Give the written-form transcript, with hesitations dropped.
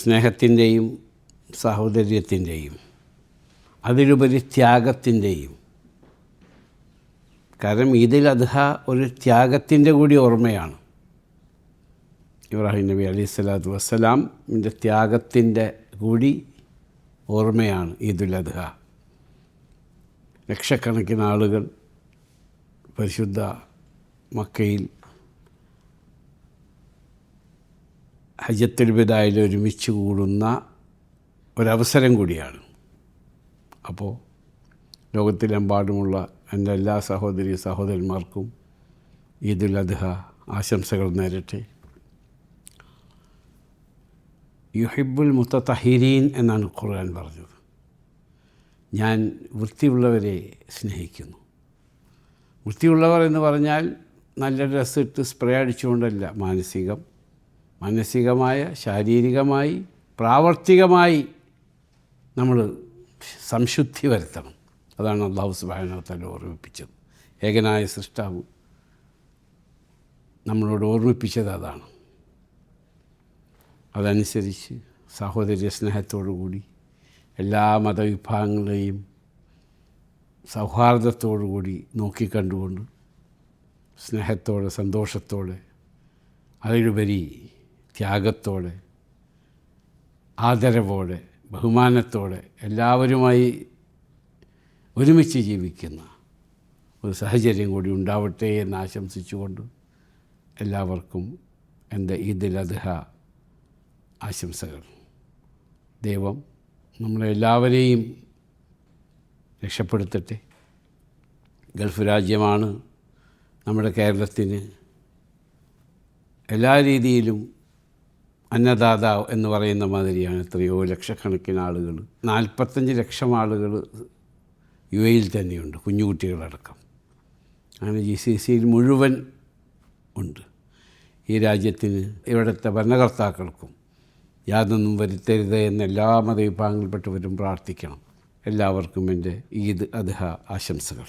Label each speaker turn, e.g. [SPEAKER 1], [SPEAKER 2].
[SPEAKER 1] സ്നേഹത്തിൻ്റെയും സാഹോദര്യത്തിൻ്റെയും അതിലുപരി ത്യാഗത്തിൻ്റെയും. കാരണം ഈദുൽ അദ്ഹ ഒരു ത്യാഗത്തിൻ്റെ കൂടി ഓർമ്മയാണ്. ഇബ്രാഹിം നബി അലൈഹി സ്വലാത്തു വസ്സലാമിൻ്റെ ത്യാഗത്തിൻ്റെ കൂടി ഓർമ്മയാണ് ഈദുൽ അദ്ഹ. ലക്ഷക്കണക്കിന് ആളുകൾ പരിശുദ്ധ മക്കയിൽ ഹജ്ജത്തുൽ വിദായിൽ ഒരുമിച്ച് കൂടുന്ന ഒരവസരം കൂടിയാണ്. അപ്പോൾ ലോകത്തിലെമ്പാടുമുള്ള എൻ്റെ എല്ലാ സഹോദരി സഹോദരന്മാർക്കും ഈദുൽ അദ്ഹ ആശംസകൾ നേരട്ടെ. യുഹിബ്ബുൽ മുത്തതഹിരീൻ എന്നാണ് ഖുർആൻ പറഞ്ഞത്. ഞാൻ വൃത്തിയുള്ളവരെ സ്നേഹിക്കുന്നു. വൃത്തിയുള്ളവർ എന്ന് പറഞ്ഞാൽ നല്ല ഡ്രസ്സിട്ട് സ്പ്രേ അടിച്ചുകൊണ്ടല്ല, മാനസികമായ ശാരീരികമായി പ്രാവർത്തികമായി നമ്മൾ സംശുദ്ധി വരുത്തണം. അതാണ് അല്ലാഹു സുബ്ഹാനഹു വ തആല ഓർമ്മിപ്പിച്ചത്. ഏകനായ സൃഷ്ടാവ് നമ്മളോട് ഓർമ്മിപ്പിച്ചത് അതാണ്. അതനുസരിച്ച് സഹോദര്യ സ്നേഹത്തോടുകൂടി എല്ലാ മതവിഭാഗങ്ങളെയും സൗഹാർദ്ദത്തോടുകൂടി നോക്കിക്കണ്ടുകൊണ്ട് സ്നേഹത്തോടെ സന്തോഷത്തോടെ അതിലുപരി ത്യാഗത്തോടെ ആദരവോടെ ബഹുമാനത്തോടെ എല്ലാവരുമായി ഒരുമിച്ച് ജീവിക്കുന്ന ഒരു സാഹചര്യം കൂടി ഉണ്ടാവട്ടെ എന്ന് ആശംസിച്ചുകൊണ്ട് എല്ലാവർക്കും എൻ്റെ ഈദുൽ അദ്ഹ ആശംസകൾ. ദൈവം നമ്മളെല്ലാവരെയും രക്ഷപ്പെടുത്തട്ടെ. ഗൾഫ് രാജ്യമാണ് നമ്മുടെ കേരളത്തിന് എല്ലാ രീതിയിലും അന്നദാതാവ് എന്ന് പറയുന്ന മാതിരിയാണ്. എത്രയോ ലക്ഷക്കണക്കിന് ആളുകൾ, 45 ലക്ഷം ആളുകൾ UAE തന്നെയുണ്ട്, കുഞ്ഞുകുട്ടികളടക്കം. അങ്ങനെ GCCയിൽ മുഴുവൻ ഉണ്ട്. ഈ രാജ്യത്തിന് ഇവിടുത്തെ ഭരണകർത്താക്കൾക്കും യാതൊന്നും വരുത്തരുത് എന്ന് എല്ലാ മതവിഭാഗങ്ങളിൽപ്പെട്ടവരും പ്രാർത്ഥിക്കണം. എല്ലാവർക്കും എൻ്റെ ഈദ് അദ്ഹ ആശംസകൾ.